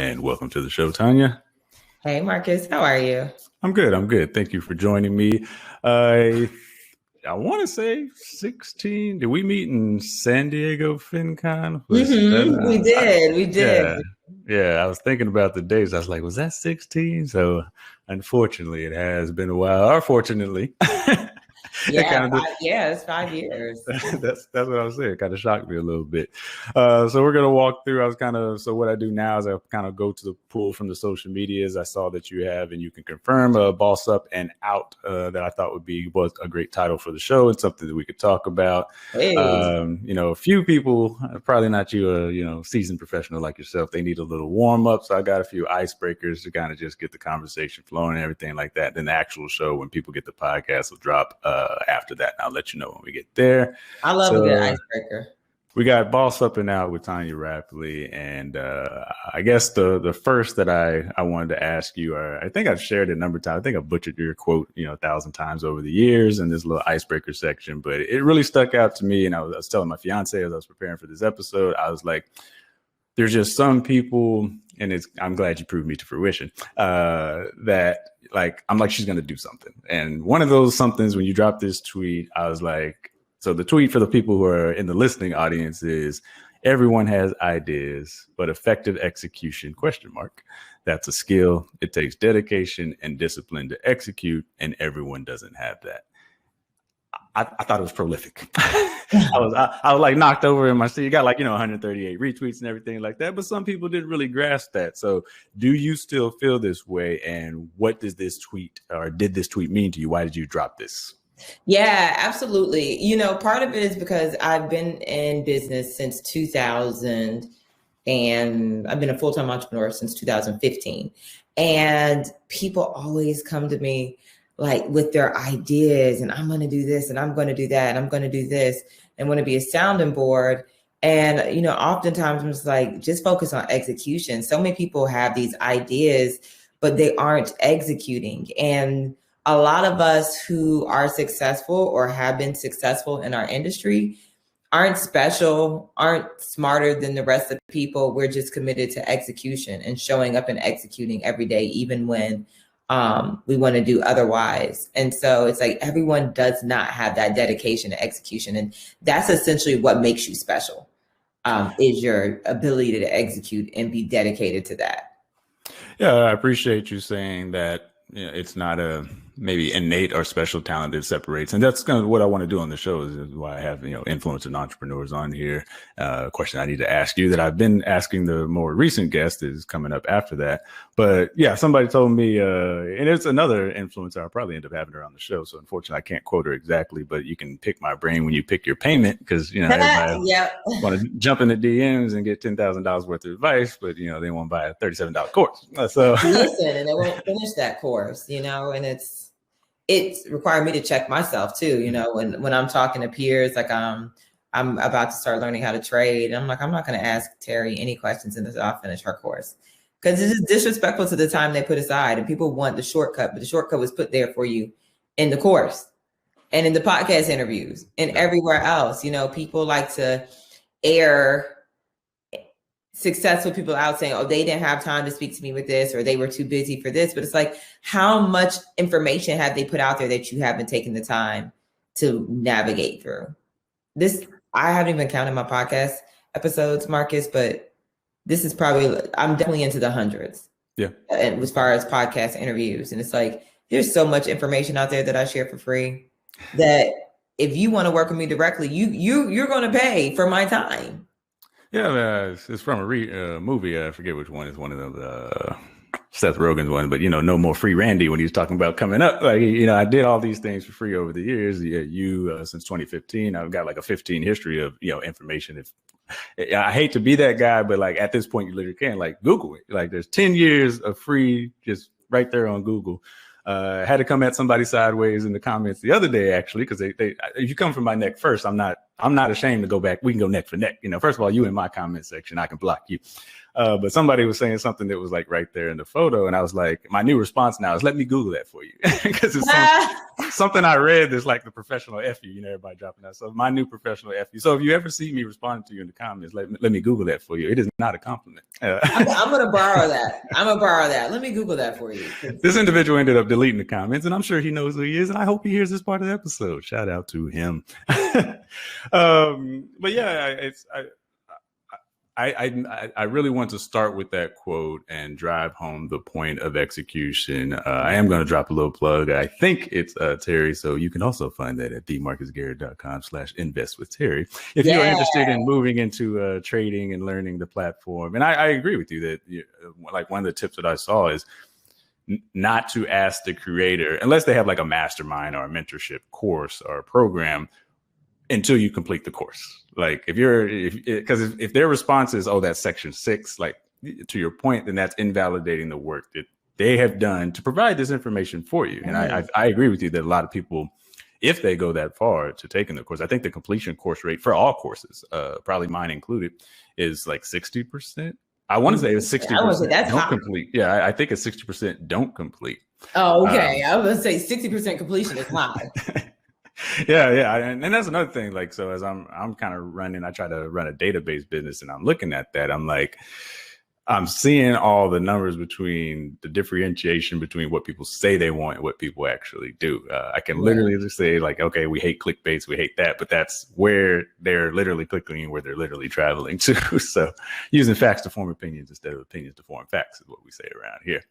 And welcome to the show, Tonya. Hey, Marcus, how are you? I'm good. Thank you for joining me. I want to say 16. Did we meet in San Diego FinCon? Was that? We did. We did. Yeah. I was thinking about the days. I was like, was that 16? So, unfortunately, it has been a while. Or fortunately, Yeah, it's 5 years. That's what I was saying. It kind of shocked me a little bit. So we're gonna walk through. So what I do now is I kind of go to the pool from the social medias. I saw that you have, and you can confirm "Boss Up and Out" that I thought was a great title for the show and something that we could talk about. Hey. A few people, probably not you, seasoned professional like yourself, they need a little warm up. So I got a few icebreakers to kind of just get the conversation flowing and everything like that. Then the actual show, when people get the podcast, will drop after that. I'll let you know when we get there. I love a good icebreaker. We got Boss Up and Out with Tonya Rapley. And I guess the first that I wanted to ask you, I think I've shared it a number of times. I think I've butchered your quote, 1,000 times over the years in this little icebreaker section, but it really stuck out to me. And I was telling my fiance as I was preparing for this episode, I was like, there's just some people, and I'm glad you proved me to fruition, that I'm like, she's going to do something. And one of those somethings, when you drop this tweet, I was like, so the tweet for the people who are in the listening audience is, everyone has ideas, but effective execution, ? That's a skill. It takes dedication and discipline to execute, and everyone doesn't have that. I thought it was prolific. I was like knocked over in my seat. You got 138 retweets and everything like that. But some people didn't really grasp that. So do you still feel this way? And what does this tweet, or did this tweet, mean to you? Why did you drop this? Yeah, absolutely. Part of it is because I've been in business since 2000, and I've been a full-time entrepreneur since 2015. And people always come to me with their ideas, and I'm going to do this, and I'm going to do that, and I'm going to do this, and want to be a sounding board. And, oftentimes I'm just like, just focus on execution. So many people have these ideas, but they aren't executing. And a lot of us who are successful or have been successful in our industry aren't special, aren't smarter than the rest of the people. We're just committed to execution and showing up and executing every day, even when we want to do otherwise. And so it's like, everyone does not have that dedication to execution. And that's essentially what makes you special, is your ability to execute and be dedicated to that. Yeah, I appreciate you saying that. It's not a maybe innate or special talent that separates. And that's kind of what I want to do on the show, is why I have, influencers and entrepreneurs on here. A question I need to ask you that I've been asking the more recent guest is coming up after that. But yeah, somebody told me, and it's another influencer, I'll probably end up having her on the show. So unfortunately, I can't quote her exactly, but you can pick my brain when you pick your payment, because, everybody want to jump in the DMs and get $10,000 worth of advice, but, they won't buy a $37 course. So listen, and they won't finish that course, and it's required me to check myself too, when I'm talking to peers, I'm about to start learning how to trade. And I'm like, I'm not going to ask Teri any questions until I finish her course, because it is disrespectful to the time they put aside. And people want the shortcut, but the shortcut was put there for you in the course and in the podcast interviews and everywhere else. People like to air successful people out saying, oh, they didn't have time to speak to me with this, or they were too busy for this. But it's like, how much information have they put out there that you haven't taken the time to navigate through? This, I haven't even counted my podcast episodes, Marcus, but this is probably, I'm definitely into the hundreds. Yeah. And as far as podcast interviews. And it's like, there's so much information out there that I share for free that if you want to work with me directly, you're going to pay for my time. Yeah, it's from a movie. I forget which one. It's one of the Seth Rogen's one, but No More Free Randy, when he was talking about coming up. I did all these things for free over the years. Since 2015, I've got a 15 history of information. I hate to be that guy, but at this point, you literally can Google it. There's 10 years of free just right there on Google. I had to come at somebody sideways in the comments the other day, actually, because they if you come from my neck first, I'm not I'm not ashamed to go back. We can go neck for neck. First of all, you in my comment section, I can block you. But somebody was saying something that was like right there in the photo. And I was like, my new response now is let me Google that for you. Because it's something I read that's like the professional FU, everybody dropping that. So my new professional FU. So if you ever see me responding to you in the comments, let me Google that for you. It is not a compliment. I'm going to borrow that. Let me Google that for you. This individual ended up deleting the comments, and I'm sure he knows who he is. And I hope he hears this part of the episode. Shout out to him. But yeah, I really want to start with that quote and drive home the point of execution. I am going to drop a little plug. I think it's Teri. So you can also find that at themarcusgarrett.com/invest with Teri. If you're interested in moving into trading and learning the platform. And I agree with you that like one of the tips that I saw is not to ask the creator, unless they have like a mastermind or a mentorship course or a program, until you complete the course. Like if their response is, oh, that's section 6, like to your point, then that's invalidating the work that they have done to provide this information for you. And I agree with you that a lot of people, if they go that far to taking the course, I think the completion course rate for all courses, probably mine included, is like 60%. I want to say it's 60% don't complete. Yeah, I think it's 60% don't complete. Oh, okay. I was going to say 60% completion is high. Yeah. And that's another thing. Like, so as I'm kind of I try to run a database business, and I'm looking at that. I'm like, I'm seeing all the numbers between the differentiation between what people say they want and what people actually do. I can literally just say like, okay, we hate clickbaits, we hate that, but that's where they're literally clicking, where they're literally traveling to. So using facts to form opinions instead of opinions to form facts is what we say around here.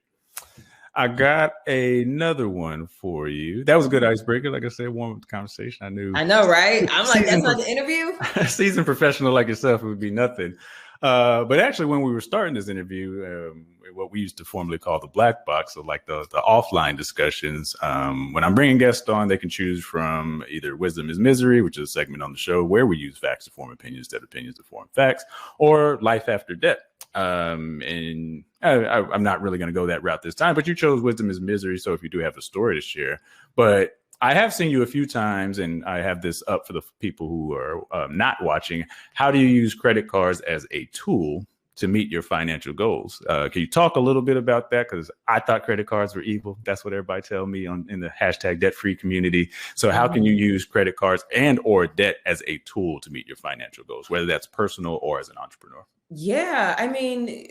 I got another one for you. That was a good icebreaker. Like I said, warm up the conversation. I know, right? I'm like, that's not the interview. Seasoned professional like yourself, it would be nothing. But actually, when we were starting this interview, what we used to formerly call the black box, so like the offline discussions, when I'm bringing guests on, they can choose from either Wisdom is Misery, which is a segment on the show where we use facts to form opinions instead of opinions to form facts, or Life After Death. And I'm not really going to go that route this time, but you chose Wisdom is Misery. So if you do have a story to share, but I have seen you a few times, and I have this up for the people who are not watching. How do you use credit cards as a tool to meet your financial goals? Can you talk a little bit about that? Because I thought credit cards were evil. That's what everybody tell me in the hashtag debt-free community. So how can you use credit cards and or debt as a tool to meet your financial goals, whether that's personal or as an entrepreneur? Yeah, I mean,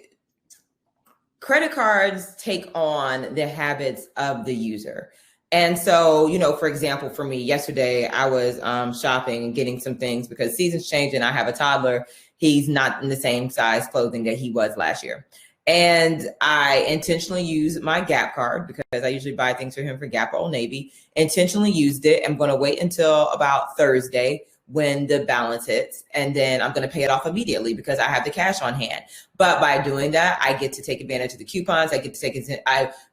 credit cards take on the habits of the user. And so, for example, for me, yesterday, I was shopping and getting some things because seasons change and I have a toddler. He's not in the same size clothing that he was last year. And I intentionally used my Gap card because I usually buy things for him for Gap or Old Navy. Intentionally used it. I'm going to wait until about Thursday when the balance hits, and then I'm going to pay it off immediately because I have the cash on hand. But by doing that, I get to take advantage of the coupons. I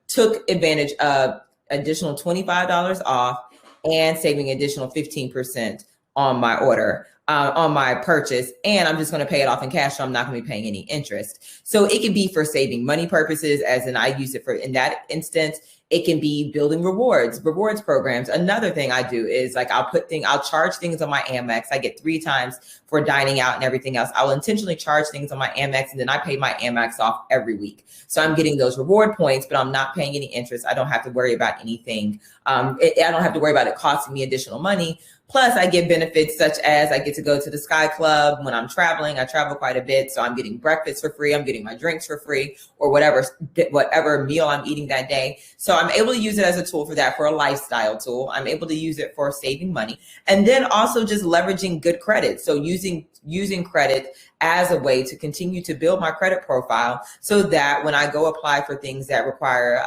took advantage of additional $25 off and saving additional 15% on my order, on my purchase. And I'm just going to pay it off in cash. So I'm not going to be paying any interest. So it can be for saving money purposes, as in I use it for, in that instance. It can be building rewards programs. Another thing I do is like, I'll charge things on my Amex. I get 3 times for dining out and everything else. I'll intentionally charge things on my Amex, and then I pay my Amex off every week. So I'm getting those reward points, but I'm not paying any interest. I don't have to worry about anything. I don't have to worry about it costing me additional money. Plus, I get benefits such as I get to go to the Sky Club when I'm traveling. I travel quite a bit, so I'm getting breakfast for free. I'm getting my drinks for free, or whatever meal I'm eating that day. So I'm able to use it as a tool for that, for a lifestyle tool. I'm able to use it for saving money, and then also just leveraging good credit. So using credit as a way to continue to build my credit profile, so that when I go apply for things that require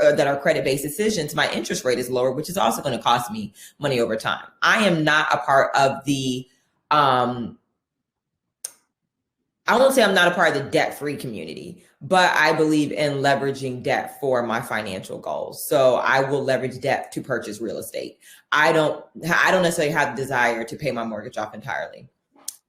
that are credit-based decisions, my interest rate is lower, which is also going to cost me money over time. I am not a part of the, I won't say I'm not a part of the debt-free community, but I believe in leveraging debt for my financial goals. So I will leverage debt to purchase real estate. I don't necessarily have the desire to pay my mortgage off entirely,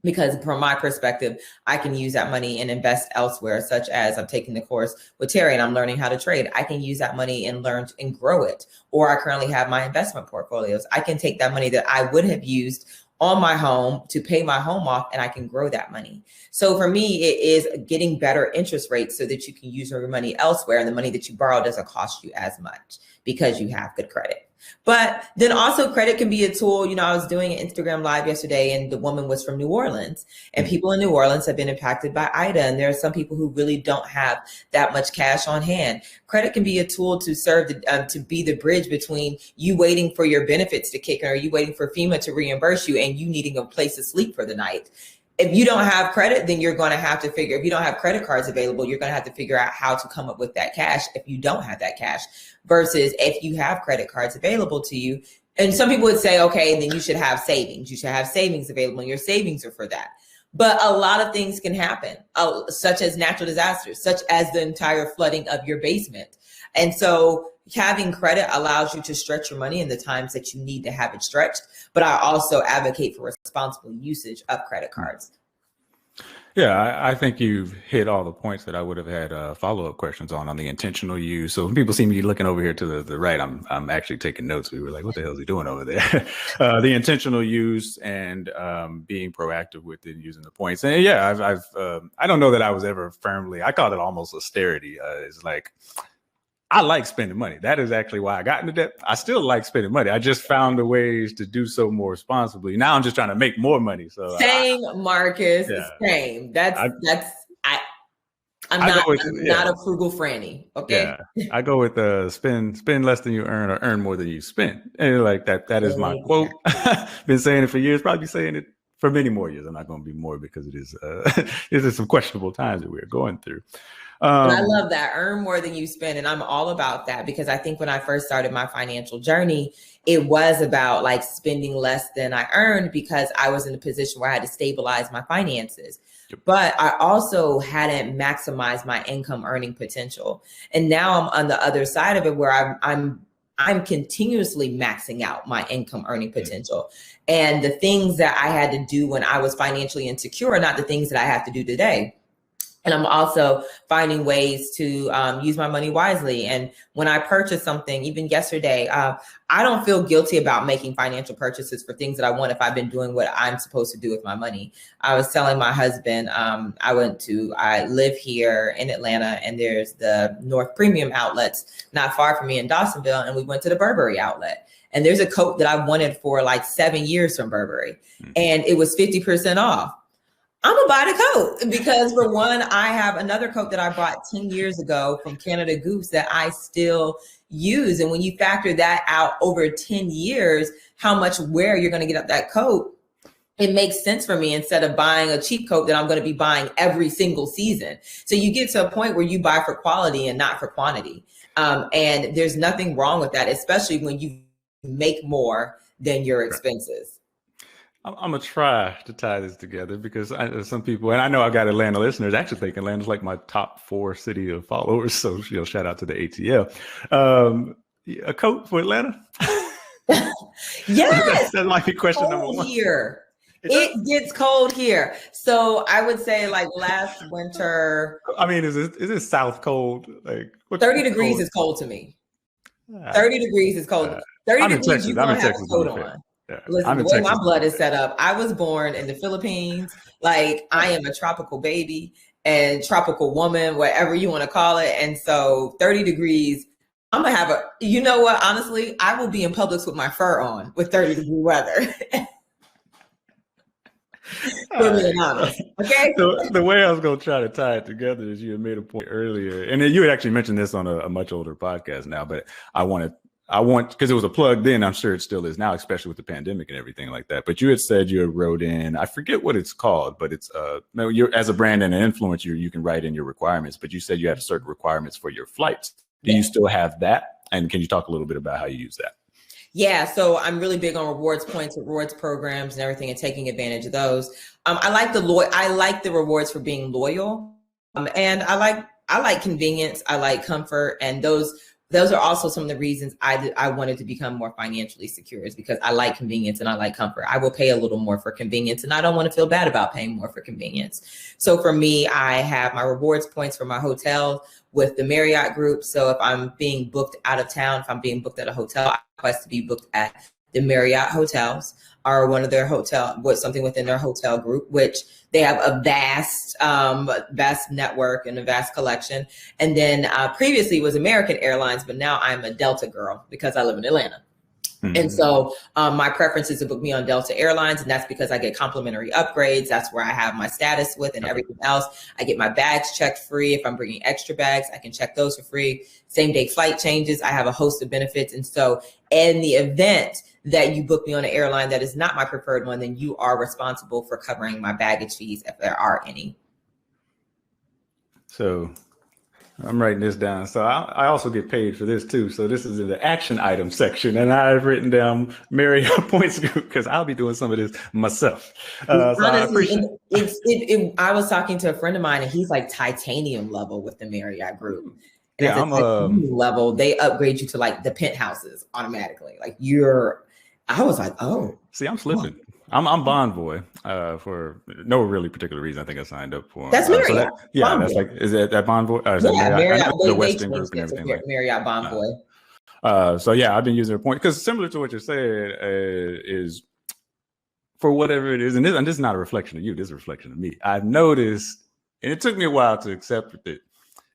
because from my perspective, I can use that money and invest elsewhere, such as I'm taking the course with Teri and I'm learning how to trade. I can use that money and learn and grow it. Or I currently have my investment portfolios. I can take that money that I would have used on my home to pay my home off, and I can grow that money. So for me, it is getting better interest rates so that you can use your money elsewhere, and the money that you borrow doesn't cost you as much because you have good credit. But then also credit can be a tool. You know, I was doing an Instagram live yesterday, and the woman was from New Orleans, and people in New Orleans have been impacted by Ida. And there are some people who really don't have that much cash on hand. Credit can be a tool to serve to be the bridge between you waiting for your benefits to kick in, or you waiting for FEMA to reimburse you, and you needing a place to sleep for the night. If you don't have credit, then you're going to have to figure, if you don't have credit cards available, you're going to have to figure out how to come up with that cash if you don't have that cash, versus if you have credit cards available to you. And some people would say, okay, then you should have savings. You should have savings available, and your savings are for that. But a lot of things can happen, such as natural disasters, such as the entire flooding of your basement. And so having credit allows you to stretch your money in the times that you need to have it stretched. But I also advocate for responsible usage of credit cards. Yeah, I think you've hit all the points that I would have had follow-up questions on the intentional use. So when people see me looking over here to the right, I'm actually taking notes. We were like, what the hell is he doing over there? The intentional use and being proactive with it, using the points. And yeah, I don't know that I was ever firmly, I called it almost austerity. It's like, I like spending money. That is actually why I got into debt. I still like spending money. I just found the ways to do so more responsibly. Now I'm just trying to make more money. So same, Marcus. Yeah. Same. I'm not a frugal franny. Okay. Yeah, I go with spend less than you earn, or earn more than you spend. And like that is my quote. Been saying it for years. Probably saying it for many more years. I'm not going to be more because it is some questionable times that we're going through. I love that. Earn more than you spend. And I'm all about that, because I think when I first started my financial journey, it was about like spending less than I earned, because I was in a position where I had to stabilize my finances. Yep. But I also hadn't maximized my income earning potential. And now I'm on the other side of it, where I'm continuously maxing out my income earning potential. And the things that I had to do when I was financially insecure are not the things that I have to do today. And I'm also finding ways to use my money wisely. And when I purchase something, even yesterday, I don't feel guilty about making financial purchases for things that I want if I've been doing what I'm supposed to do with my money. I was telling my husband, I live here in Atlanta, and there's the North Premium outlets not far from me in Dawsonville. And we went to the Burberry outlet. And there's a coat that I wanted for like 7 years from Burberry, and it was 50% off. I'm gonna buy the coat, because for one, I have another coat that I bought 10 years ago from Canada Goose that I still use. And when you factor that out over 10 years, how much wear you're gonna get up that coat, it makes sense for me, instead of buying a cheap coat that I'm gonna be buying every single season. So you get to a point where you buy for quality and not for quantity. And there's nothing wrong with that, especially when you make more than your expenses. I'm going to try to tie this together, because some people, and I know I got Atlanta listeners, actually think Atlanta's like my top 4 city of followers. So, shout out to the ATL. A coat for Atlanta? Yes. That might be question number one. Here. It gets cold here. So I would say like last winter. I mean, is it south cold? Like 30 degrees is cold to me. 30 degrees is cold. 30 degrees, you're going to have a coat on. Yeah. Listen, the way my blood is set up, I was born in the Philippines. Like, I am a tropical baby and tropical woman, whatever you want to call it. And so 30 degrees, I'm going to have you know what? Honestly, I will be in Publix with my fur on with 30-degree weather. Being honest. Okay. So the way I was going to try to tie it together is, you had made a point earlier, and then you had actually mentioned this on a much older podcast now, but I want, because it was a plug then, I'm sure it still is now, especially with the pandemic and everything like that. But you had said you had wrote in, I forget what it's called, but it's you're, as a brand and an influencer, you can write in your requirements, but you said you have certain requirements for your flights. Do you still have that? And can you talk a little bit about how you use that? Yeah, so I'm really big on rewards points, rewards programs and everything, and taking advantage of those. I like the rewards for being loyal. And I like convenience, I like comfort, and those are also some of the reasons I wanted to become more financially secure, is because I like convenience and I like comfort. I will pay a little more for convenience, and I don't want to feel bad about paying more for convenience. So for me, I have my rewards points for my hotel with the Marriott group. So if I'm being booked out of town, if I'm being booked at a hotel, I request to be booked at The Marriott hotels are one of their something within their hotel group, which they have a vast network and a vast collection. And then previously it was American Airlines, but now I'm a Delta girl because I live in Atlanta. And so my preference is to book me on Delta Airlines. And that's because I get complimentary upgrades. That's where I have my status with and everything else. I get my bags checked free. If I'm bringing extra bags, I can check those for free. Same day flight changes. I have a host of benefits. And so in the event that you book me on an airline that is not my preferred one, then you are responsible for covering my baggage fees if there are any. So I'm writing this down. So I also get paid for this too. So this is in the action item section, and I've written down Marriott points group because I'll be doing some of this myself. Honestly, I was talking to a friend of mine, and he's like titanium level with the Marriott group. And yeah, at the titanium level, they upgrade you to like the penthouses automatically. Like I was like, oh, see, I'm slipping. I'm Bonvoy for no really particular reason. I think I signed up for. That's Marriott. That's like, is that Bonvoy? Marriott. The Western group and everything. Marriott Bonvoy. So yeah, I've been using a point because similar to what you're saying is for whatever it is, and this is not a reflection of you. This is a reflection of me. I've noticed, and it took me a while to accept it.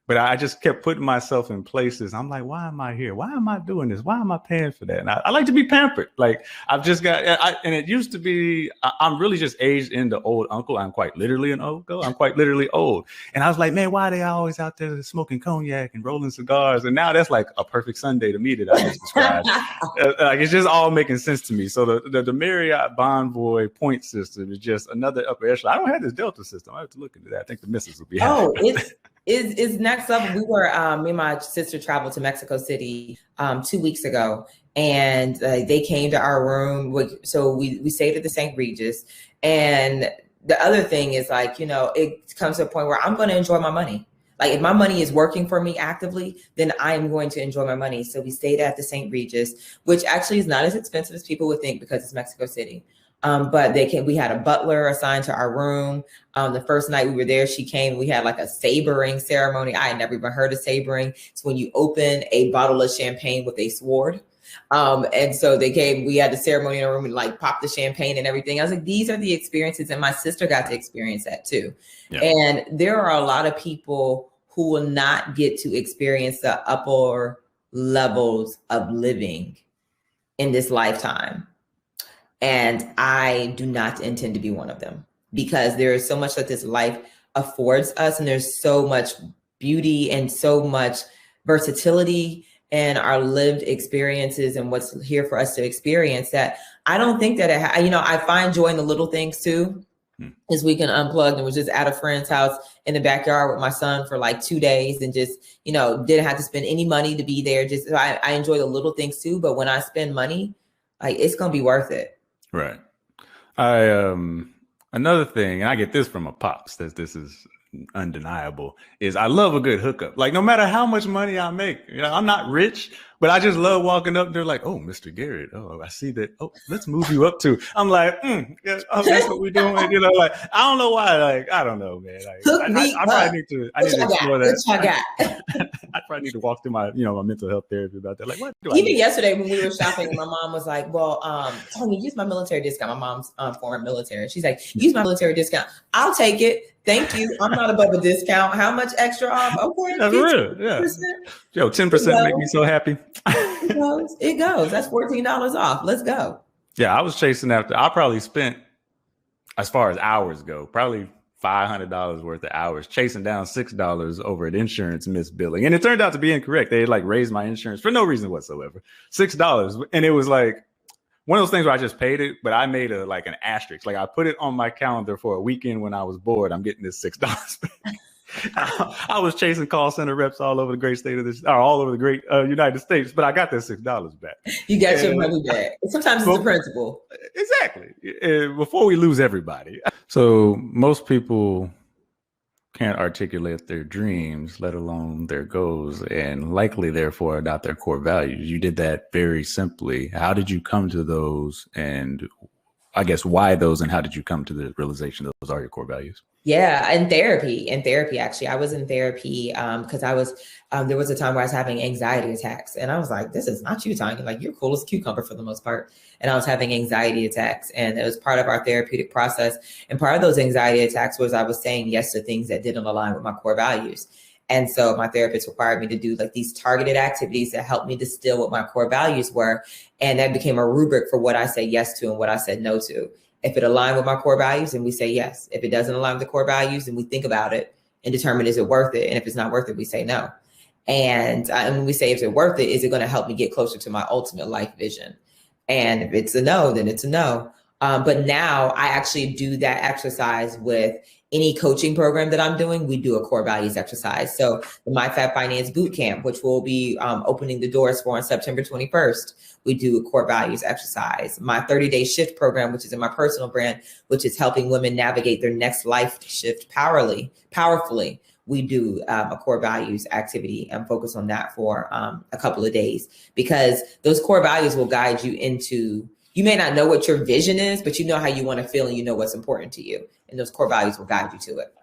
But I just kept putting myself in places. I'm like, why am I here? Why am I doing this? Why am I paying for that? And I like to be pampered. Like I've just got, and it used to be, I'm really just aged into old uncle. I'm quite literally an uncle. I'm quite literally old. And I was like, man, why are they always out there smoking cognac and rolling cigars? And now that's like a perfect Sunday to me that I just described. Like it's just all making sense to me. So the Marriott Bonvoy point system is just another upper echelon. I don't have this Delta system. I have to look into that. I think the missus will be happy. Oh, it's next level. We were me and my sister traveled to Mexico City 2 weeks ago, and they came to our room. So we stayed at the St. Regis. And the other thing is like, it comes to a point where I'm going to enjoy my money. Like if my money is working for me actively, then I am going to enjoy my money. So we stayed at the St. Regis, which actually is not as expensive as people would think because it's Mexico City. But we had a butler assigned to our room. The first night we were there, she came, we had like a sabering ceremony. I had never even heard of sabering. It's when you open a bottle of champagne with a sword. And so they came, we had the ceremony in a room and like popped the champagne and everything. I was like, these are the experiences. And my sister got to experience that too. Yeah. And there are a lot of people who will not get to experience the upper levels of living in this lifetime. And I do not intend to be one of them because there is so much that this life affords us. And there's so much beauty and so much versatility in our lived experiences and what's here for us to experience that I don't think that, I find joy in the little things too. This weekend unplugged and was just at a friend's house in the backyard with my son for like 2 days and just, didn't have to spend any money to be there. Just I enjoy the little things too. But when I spend money, like it's going to be worth it. Right. Another thing, and I get this from a pops, that this is undeniable, is I love a good hookup. Like no matter how much money I make, I'm not rich, but I just love walking up there like, oh, Mr. Garrett, oh, I see that. Oh, let's move you up to. I'm like, yeah, oh, that's what we're doing. Like, I don't know why. Like, I don't know, man. Like, I probably need to explore that. I probably need to walk through my, my mental health therapy about that. Like, what do Even yesterday when we were shopping, my mom was like, well, Tonya, use my military discount. My mom's former military. She's like, use my military discount. I'll take it. Thank you. I'm not above a discount. How much extra off? Okay. That's real. Yeah. Yo, 10% make me so happy. It goes. That's $14 off. Let's go. Yeah, I was chasing after. I probably spent, as far as hours go, probably $500 worth of hours chasing down $6 over an insurance misbilling. And it turned out to be incorrect. They like raised my insurance for no reason whatsoever. $6. And it was like one of those things where I just paid it, but I made an asterisk. Like I put it on my calendar for a weekend when I was bored. I'm getting this $6 back. I was chasing call center reps all over the great state of this, or all over the great United States, but I got that $6 back. You got your money back. Sometimes it's the principle. Exactly. Before we lose everybody. So most people can't articulate their dreams, let alone their goals, and likely therefore are not their core values. You did that very simply. How did you come to those, and I guess why those, and how did you come to the realization that those are your core values? Yeah, in therapy, actually, I was in therapy because there was a time where I was having anxiety attacks, and I was like, "This is not you, Tanya. Like, you're cool as a cucumber for the most part." And I was having anxiety attacks, and it was part of our therapeutic process. And part of those anxiety attacks was I was saying yes to things that didn't align with my core values. And so my therapist required me to do like these targeted activities that helped me distill what my core values were, and that became a rubric for what I said yes to and what I said no to. If it aligned with my core values, then we say yes. If it doesn't align with the core values, then we think about it and determine, is it worth it? And if it's not worth it, we say no. And when we say, is it worth it? Is it going to help me get closer to my ultimate life vision? And if it's a no, then it's a no. But now I actually do that exercise with any coaching program that I'm doing. We do a core values exercise. So the My Fab Finance Bootcamp, which we'll be opening the doors for on September 21st, we do a core values exercise. My 30-day shift program, which is in my personal brand, which is helping women navigate their next life shift powerfully. We do a core values activity and focus on that for a couple of days, because those core values will guide you into, you may not know what your vision is, but you know how you want to feel and you know what's important to you. And those core values will guide you to it.